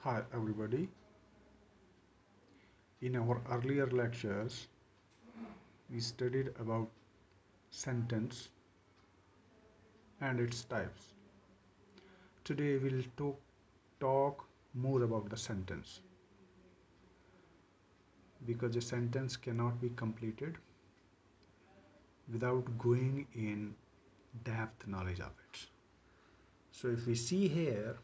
Hi everybody. In our earlier lectures, we studied about sentence and its types. Today we'll talk more about the sentence because a sentence cannot be completed without going in depth knowledge of it. So if we see here,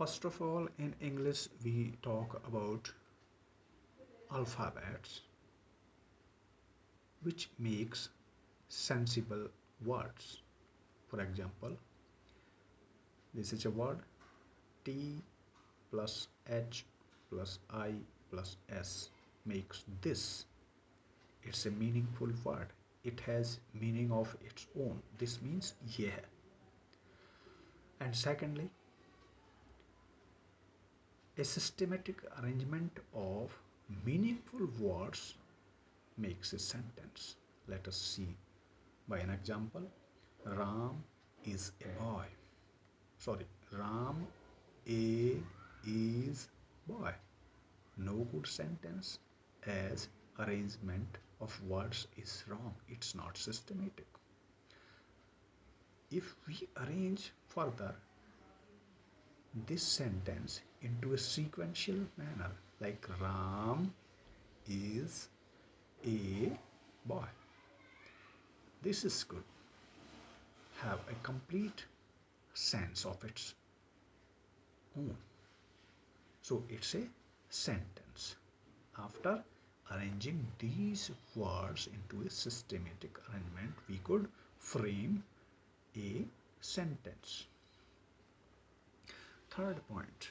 first of all in English we talk about alphabets which makes sensible words. For example, this is a word T plus H plus I plus S makes this. It's a meaningful word. It has meaning of its own. This means yeah. And secondly, a systematic arrangement of meaningful words makes a sentence. Let us see by an example. Ram is a boy. Sorry, Ram a is boy. No good sentence as arrangement of words is wrong. It's not systematic. If we arrange further this sentence into a sequential manner, like Ram is a boy, this is good. Have a complete sense of its own. So it's a sentence. After arranging these words into a systematic arrangement, we could frame a sentence. Third point.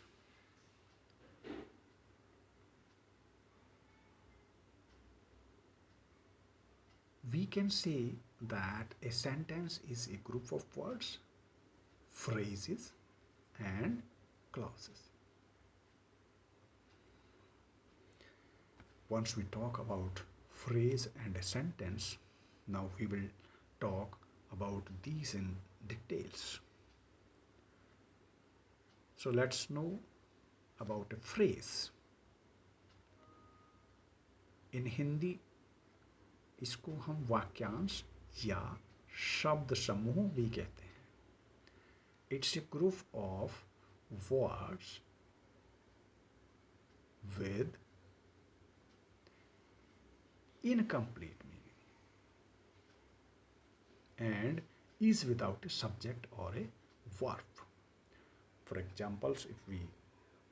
We can say that a sentence is a group of words, phrases, and clauses. Once we talk about phrase and a sentence, now we will talk about these in details. So let's know about a phrase. In Hindi इसको हम वाक्यांश या शब्द समूह भी कहते हैं. It's a group of words with incomplete meaning and is without a subject or a verb. For examples, if we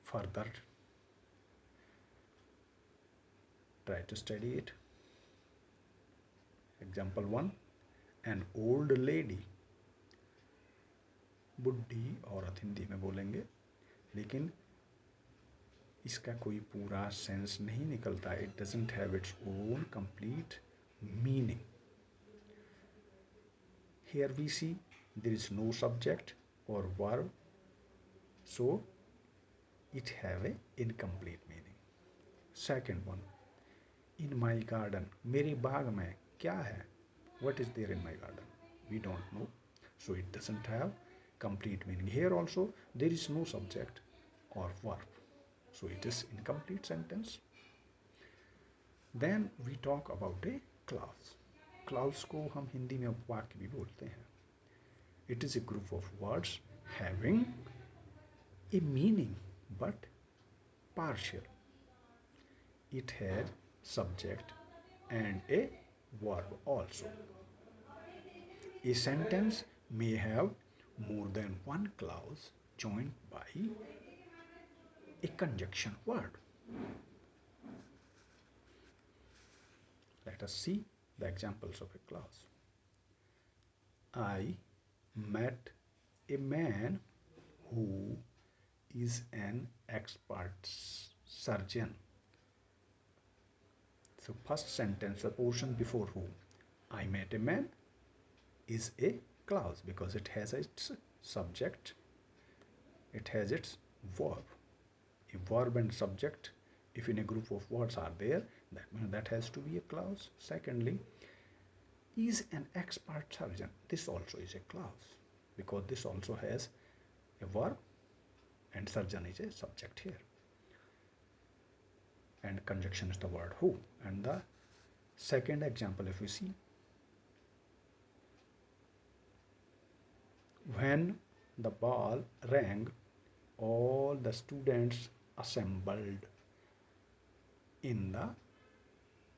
further try to study it. Example 1, an old lady. बुढ़ी औरत हिंदी में बोलेंगे, लेकिन इसका कोई पूरा सेंस नहीं निकलता. It doesn't have its own complete meaning. Here we see there is no subject or verb, so it have a incomplete meaning. Second one, in my garden. मेरे बाग में क्या है? What is there in my garden? We don't know, so it doesn't have complete meaning. Here also there is no subject or verb, so it is incomplete sentence. Then we talk about a clause. Clause को हम हिंदी में वाक्य भी बोलते हैं. It is a group of words having a meaning but partial. It has subject and a verb also. A sentence may have more than one clause joined by a conjunction word. Let us see the examples of a clause. I met a man who is an expert surgeon. So first sentence, the portion before whom, I met a man, is a clause because it has its subject, it has its verb. A verb and subject, if in a group of words are there, that has to be a clause. Secondly, is an expert surgeon. This also is a clause because this also has a verb, and surgeon is a subject here. And conjunction is the word who. And the second example, if we see, when the bell rang, all the students assembled in the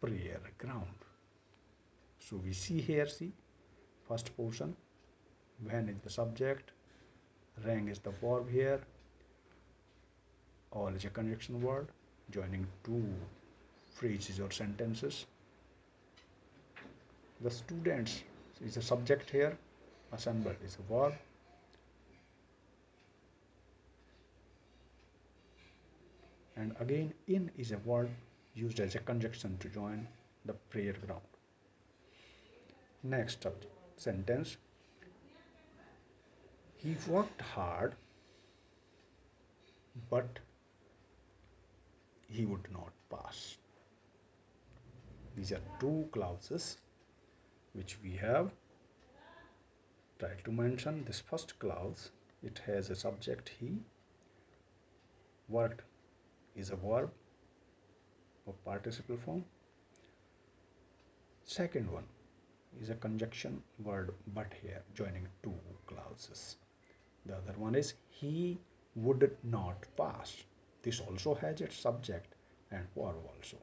prayer ground. So we see here, see, first portion, when is the subject, rang is the verb here, all is a conjunction word joining two phrases or sentences. The students is a subject here, assembled is a verb, and again in is a word used as a conjunction to join the prayer ground. Next sentence, he worked hard but he would not pass. These are two clauses which we have tried to mention. This first clause, it has a subject he, worked is a verb of participle form. Second one is a conjunction word but here joining two clauses. The other one is he would not pass. This also has its subject and verb also.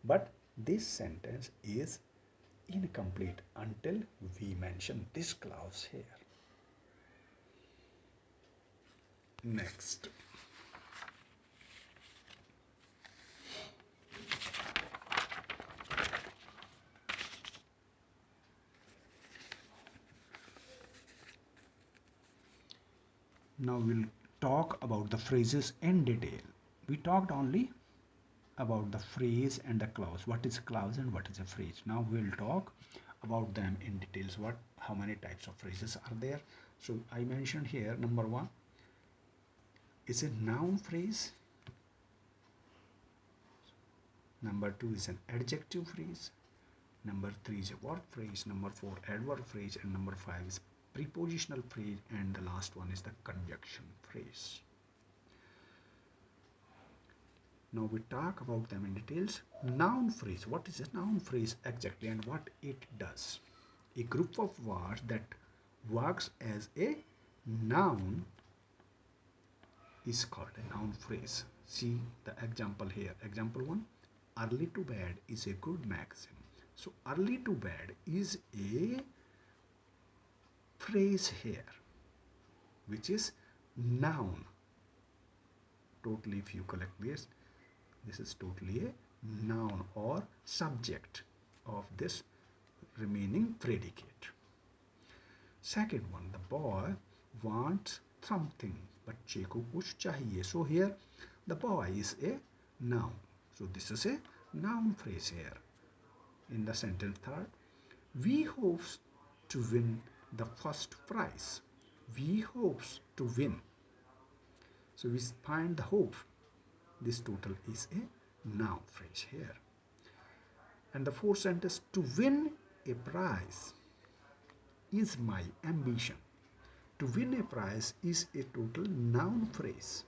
But this sentence is incomplete until we mention this clause here. Next. Now we'll talk about the phrases in detail. We talked only about the phrase and the clause. What is a clause and what is a phrase? Now we'll talk about them in details. How many types of phrases are there? So I mentioned here, number one is a noun phrase. Number two is an adjective phrase. Number three is a verb phrase. Number four, adverb phrase. And number five is prepositional phrase. And the last one is the conjunction phrase. Now we talk about them in details. Noun phrase. What is a noun phrase exactly and what it does? A group of words that works as a noun is called a noun phrase. See the example here. Example 1. Early to bed is a good maxim. So early to bed is a phrase here which is noun. Totally, if you collect this is totally a noun or subject of this remaining predicate. Second one, the boy wants something. बच्चे को कुछ चाहिए. So here the boy is a noun. So this is a noun phrase here. In the sentence third, we hopes to win the first prize. We hopes to win. So we find the hope. This total is a noun phrase here. And the fourth sentence, to win a prize is my ambition. To win a prize is a total noun phrase.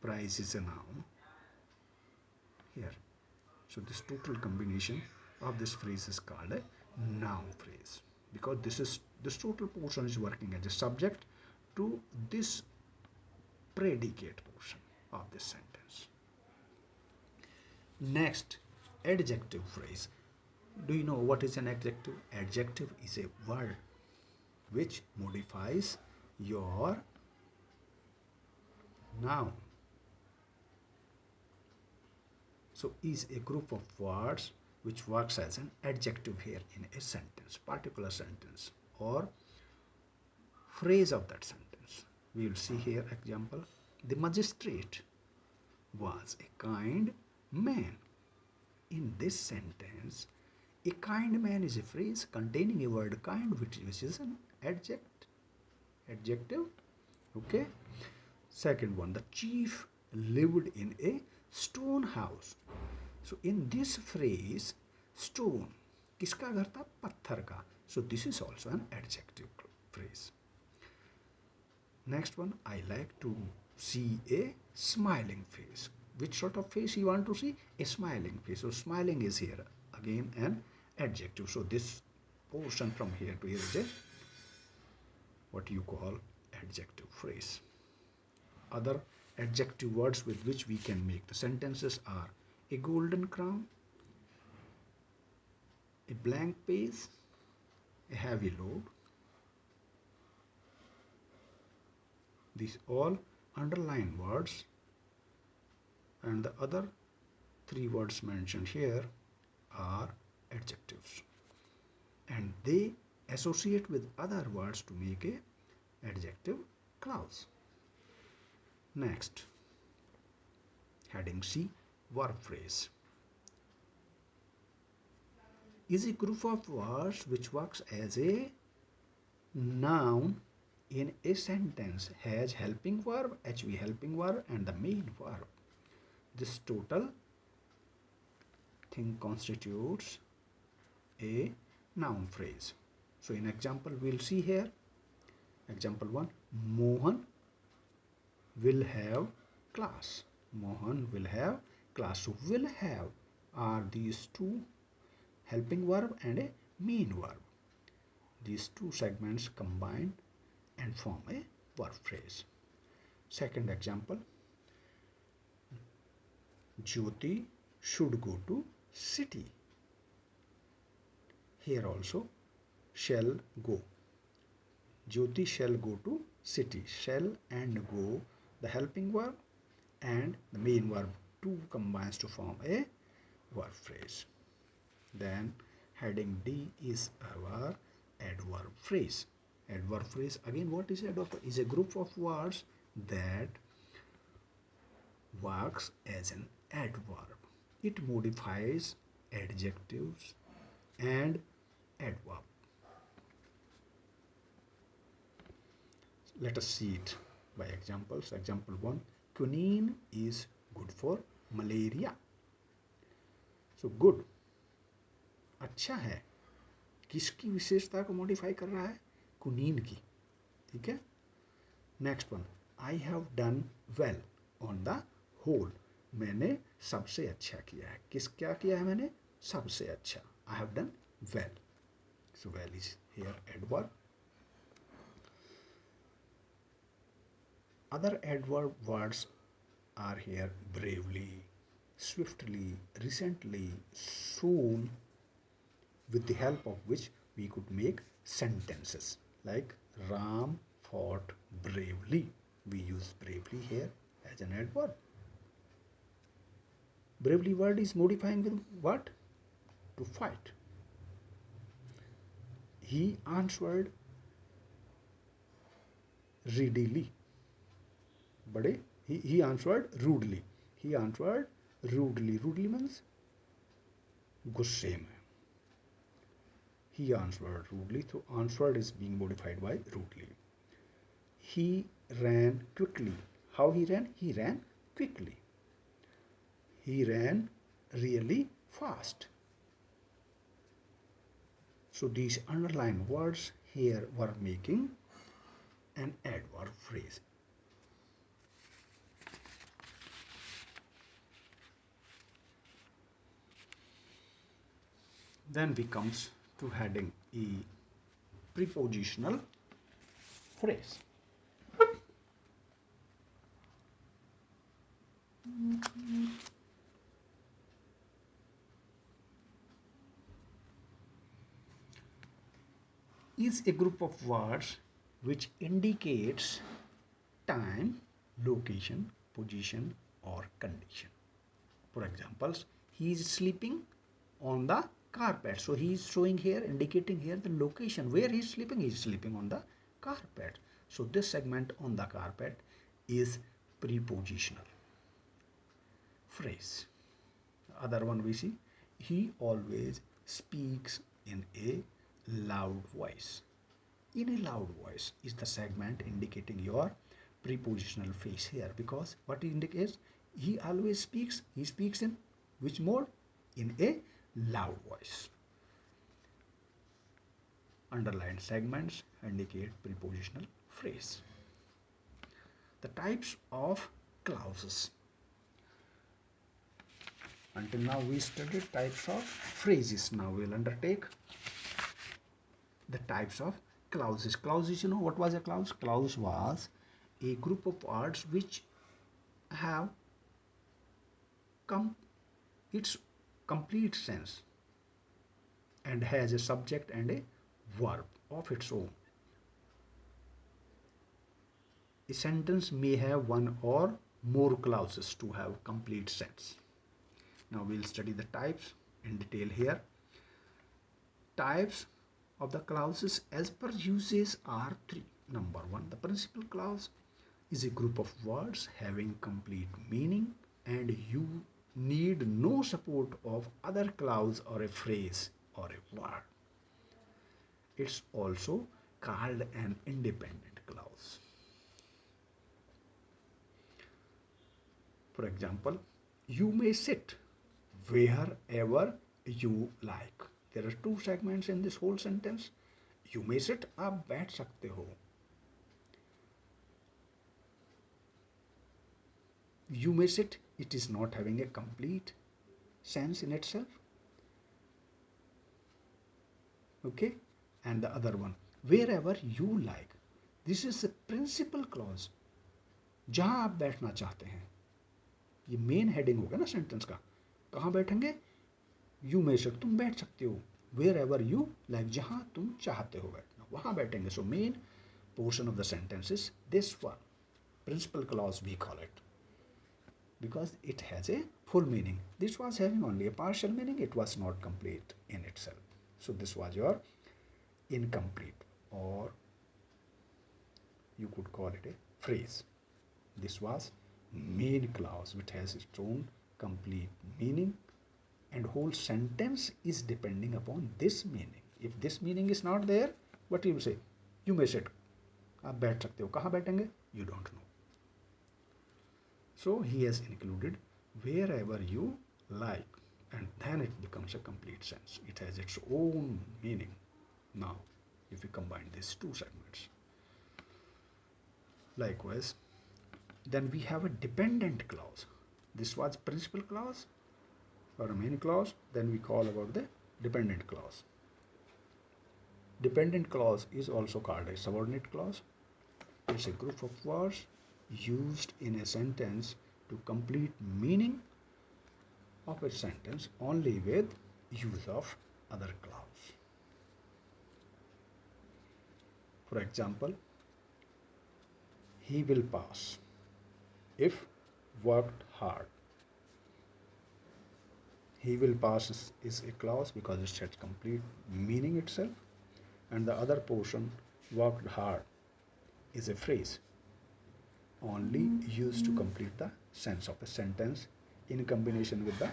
Prize is a noun here. So this total combination of this phrase is called a noun phrase because this total portion is working as a subject to this predicate portion of this sentence. Next, adjective phrase. Do you know what is an adjective? Adjective is a word which modifies your noun. So is a group of words which works as an adjective here in a sentence, particular sentence or phrase of that sentence. We will see here example. The magistrate was a kind man. In this sentence, a kind man is a phrase containing a word kind which is an adjective. Okay. Second one, the chief lived in a stone house. So in this phrase, stone, किसका घर था? पत्थर का. So this is also an adjective phrase. Next one, I like to see a smiling face. Which sort of face you want to see? A smiling face. So smiling is here again an adjective. So this portion from here to here is a what you call adjective phrase. Other adjective words with which we can make the sentences are a golden crown, a blank page, a heavy load. These all underline words, and the other three words mentioned here are adjectives, and they associate with other words to make a adjective clause. Next, heading C, verb phrase is a group of words which works as a noun in a sentence, has helping verb, HV helping verb, and the main verb. This total thing constitutes a noun phrase. So in example, we'll see here. Example 1, Mohan will have class. Mohan will have class. So will have are these two helping verb and a main verb. These two segments combine and form a verb phrase. Second example, Jyoti should go to city. Here also shall go. Jyoti shall go to city. Shall and go, the helping verb and the main verb, two combines to form a verb phrase. Then heading D is our adverb phrase. Adverb phrase, again, what is adverb? Is a group of words that works as an adverb. It modifies adjectives and adverb. Let us see it by examples. Example 1, quinine is good for malaria. So good, अच्छा है, किसकी विशेषता को modify कर रहा है? कुनीन की. ठीक है. Next one, I have done well on the whole. मैंने सबसे अच्छा किया है. क्या किया है मैंने? सबसे अच्छा. आई have done well. So well is here adverb. Other adverb words are here: bravely, swiftly, recently, soon, with the help of which we could make sentences like Ram fought bravely. We use bravely here as an adverb. Bravely word is modifying with what? To fight. He answered readily. बड़े he answered rudely. He answered rudely. Rudely means गुस्से में. He answered rudely. So answered is being modified by rudely. He ran quickly. How he ran? He ran quickly. He ran really fast. So these underlined words here were making an adverb phrase. Then we comes to heading E, prepositional phrase. Is a group of words which indicates time, location, position or condition. For examples, he is sleeping on the carpet. So he is showing here, indicating here the location where he is sleeping. He is sleeping on the carpet. So this segment on the carpet is prepositional phrase. Other one we see, he always speaks in a loud voice. In a loud voice is the segment indicating your prepositional phrase here, because what it indicates, he always speaks. He speaks in which mode? In a loud voice. Underlined segments indicate prepositional phrase. The types of clauses. Until now we studied types of phrases. Now we'll undertake the types of clauses. Clauses, you know what was a clause? Clause was a group of words which have its complete sense and has a subject and a verb of its own. A sentence may have one or more clauses to have complete sense. Now we'll study the types in detail here. Types of the clauses as per usage are three. Number one, the principal clause is a group of words having complete meaning and you need no support of other clause or a phrase or a word. It's also called an independent clause. For example, you may sit wherever you like. There are two segments in this whole sentence. You may sit, आप बैठ सकते हो. You may sit, it is not having a complete sense in itself. Okay, and the other one, wherever you like. This is the principal clause. जहाँ आप बैठना चाहते हैं. ये मेन हेडिंग होगा ना सेंटेंस का. कहाँ बैठेंगे? यू मे सिट, तुम बैठ सकते हो. वेयर एवर यू लाइक, जहाँ तुम चाहते हो बैठना वहाँ बैठेंगे. So main portion of the sentence is this one. Principal clause we call it because it has a full meaning. This was having only a partial meaning. It was not complete in itself. So this was your incomplete, or you could call it a phrase. This was main clause which has its own complete meaning and whole sentence is depending upon this meaning. If this meaning is not there, what you will say? You may sit. आप बैठ सकते हो. कहाँ बैठेंगे? You don't know. So he has included wherever you like, and then it becomes a complete sense. It has its own meaning. Now, if we combine these two segments, likewise, then we have a dependent clause. This was principal clause or a main clause. Then we call about the dependent clause. Dependent clause is also called a subordinate clause. It's a group of words used in a sentence to complete meaning of a sentence only with use of other clause. For example, he will pass if worked hard. He will pass is a clause because it has complete meaning itself, and the other portion, worked hard, is a phrase only used to complete the sense of a sentence in combination with the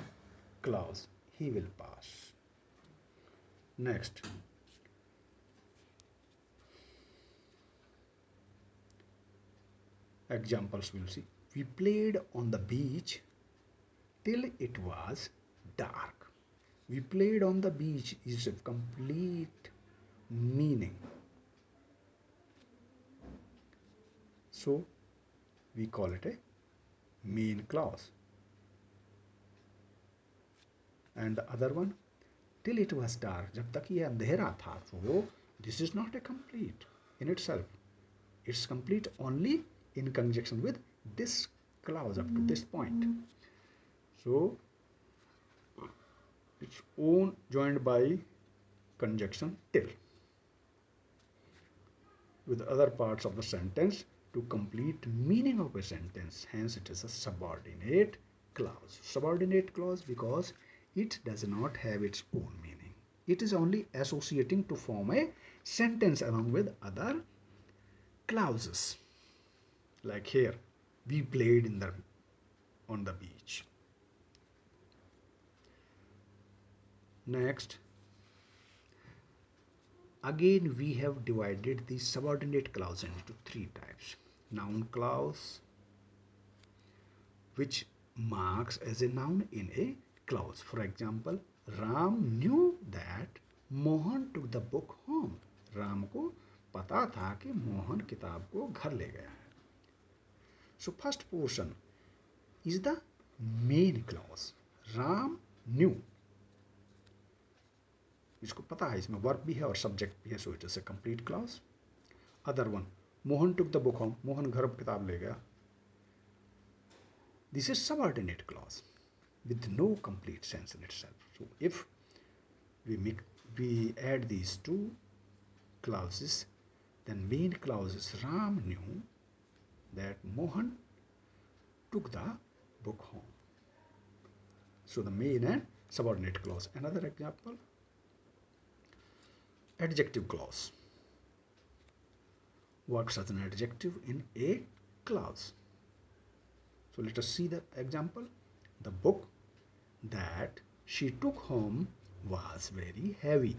clause he will pass. Next, examples we'll see. We played on the beach till it was dark. We played on the beach is a complete meaning. So we call it a main clause. And the other one, till it was dark, जब तक ये अंधेरा था. So this is not a complete in itself. It's complete only in conjunction with this clause up to this point. So it's own joined by conjunction till with other parts of the sentence to complete meaning of a sentence. Hence it is a subordinate clause. Subordinate clause because it does not have its own meaning. It is only associating to form a sentence along with other clauses. Like here, we played on the beach. Next, again we have divided the subordinate clause into three types. Noun clause, which marks as a noun in a clause. For example, Ram knew that Mohan took the book home. Ram को पता था कि मोहन किताब को घर ले गया है. So first portion is the main clause. Ram knew. इसको पता है इसमें वर्ब भी है और सब्जेक्ट भी है, so it is a complete clause. Other one, Mohan took the book home. Mohan घर किताब ले गया. This is subordinate clause with no complete sense in itself. So if we add these two clauses, then main clause is Ram knew that Mohan took the book home. So the main and subordinate clause. Another example, adjective clause works as an adjective in a clause. So let us see the example. The book that she took home was very heavy.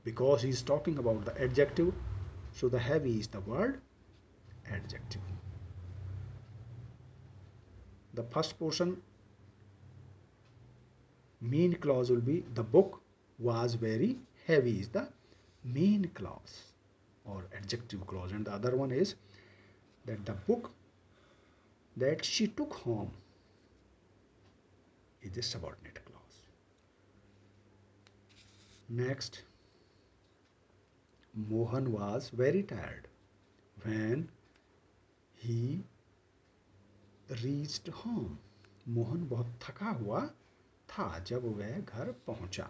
Because he is talking about the adjective, so the heavy is the word adjective. The first portion, main clause will be the book was very heavy is the main clause or adjective clause, and the other one is that the book that she took home is a subordinate clause. Next, Mohan was very tired when he reached home. Mohan बहुत थका हुआ था जब वह घर पहुंचा.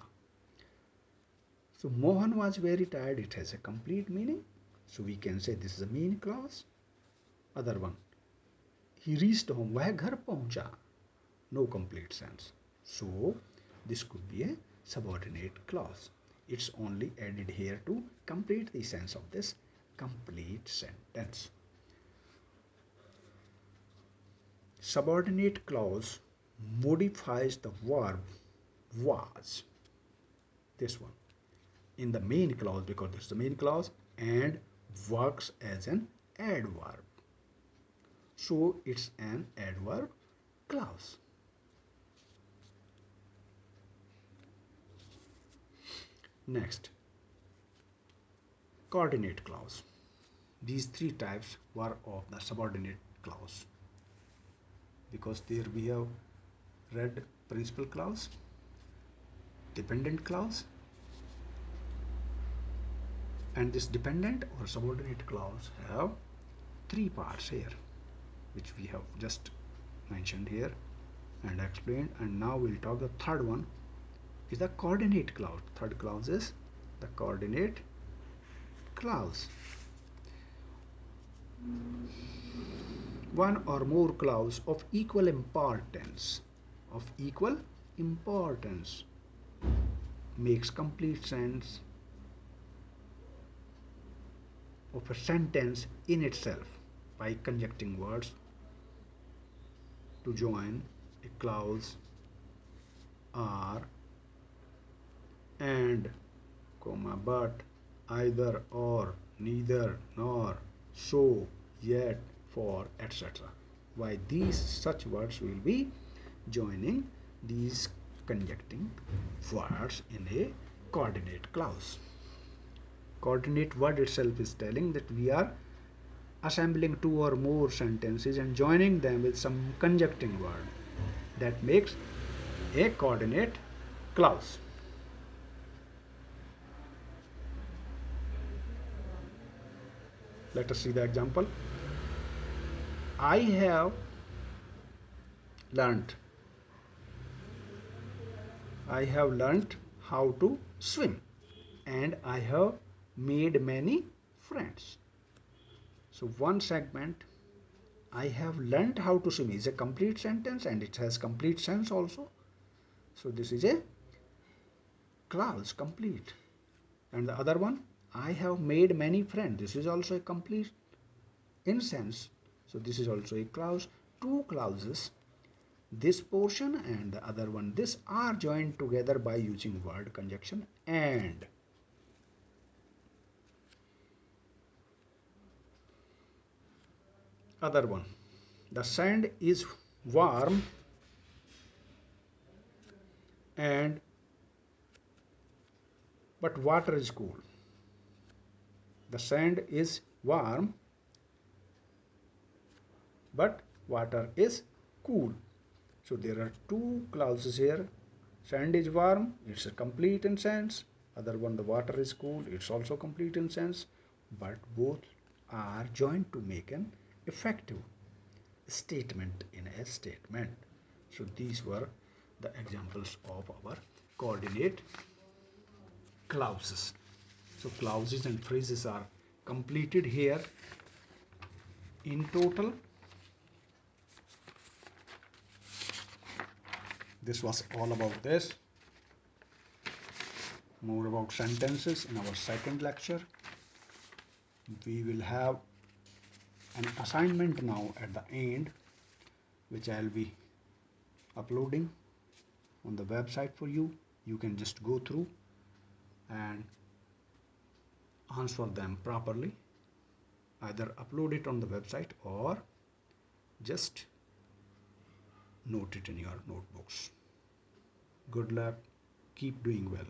So Mohan was very tired, it has a complete meaning. So we can say this is a main clause. Other one, he reached home, वह घर पहुंचा. No complete sense. So this could be a subordinate clause. It's only added here to complete the sense of this complete sentence. Subordinate clause modifies the verb was, this one, in the main clause because this is the main clause, and works as an adverb. So it's an adverb clause. Next, coordinate clause. These three types were of the subordinate clause. Because there we have read principal clause, dependent clause, and this dependent or subordinate clause have three parts here, which we have just mentioned here and explained, and now we'll talk the third one is the coordinate clause. Third clause is the coordinate clause. One or more clause of equal importance makes complete sense of a sentence in itself by conjuncting words to join a clause are, and, comma, but, either, or, neither, nor, so, yet, for, etc. Why these such words will be joining these conjuncting words in a coordinate clause. Coordinate word itself is telling that we are assembling two or more sentences and joining them with some conjuncting word that makes a coordinate clause. Let us see the example. I have learnt how to swim, and I have made many friends. So one segment, I have learnt how to swim, is a complete sentence and it has complete sense also. So this is a clause, complete. And the other one, I have made many friends, this is also a complete in sense. So this is also a clause. Two clauses, this portion and the other one, this, are joined together by using word conjunction and. Other one, the sand is warm and but water is cool. The sand is warm but water is cool. So there are two clauses here. Sand is warm, it's a complete in sense. Other one, the water is cool, it's also complete in sense. But both are joined to make an effective statement in a statement. So these were the examples of our coordinate clauses. So clauses and phrases are completed here. In total, this was all about this. More about sentences in our second lecture. We will have an assignment now at the end, which I'll be uploading on the website for you. You can just go through and answer them properly. Either upload it on the website or just note it in your notebooks. Good luck. Keep doing well.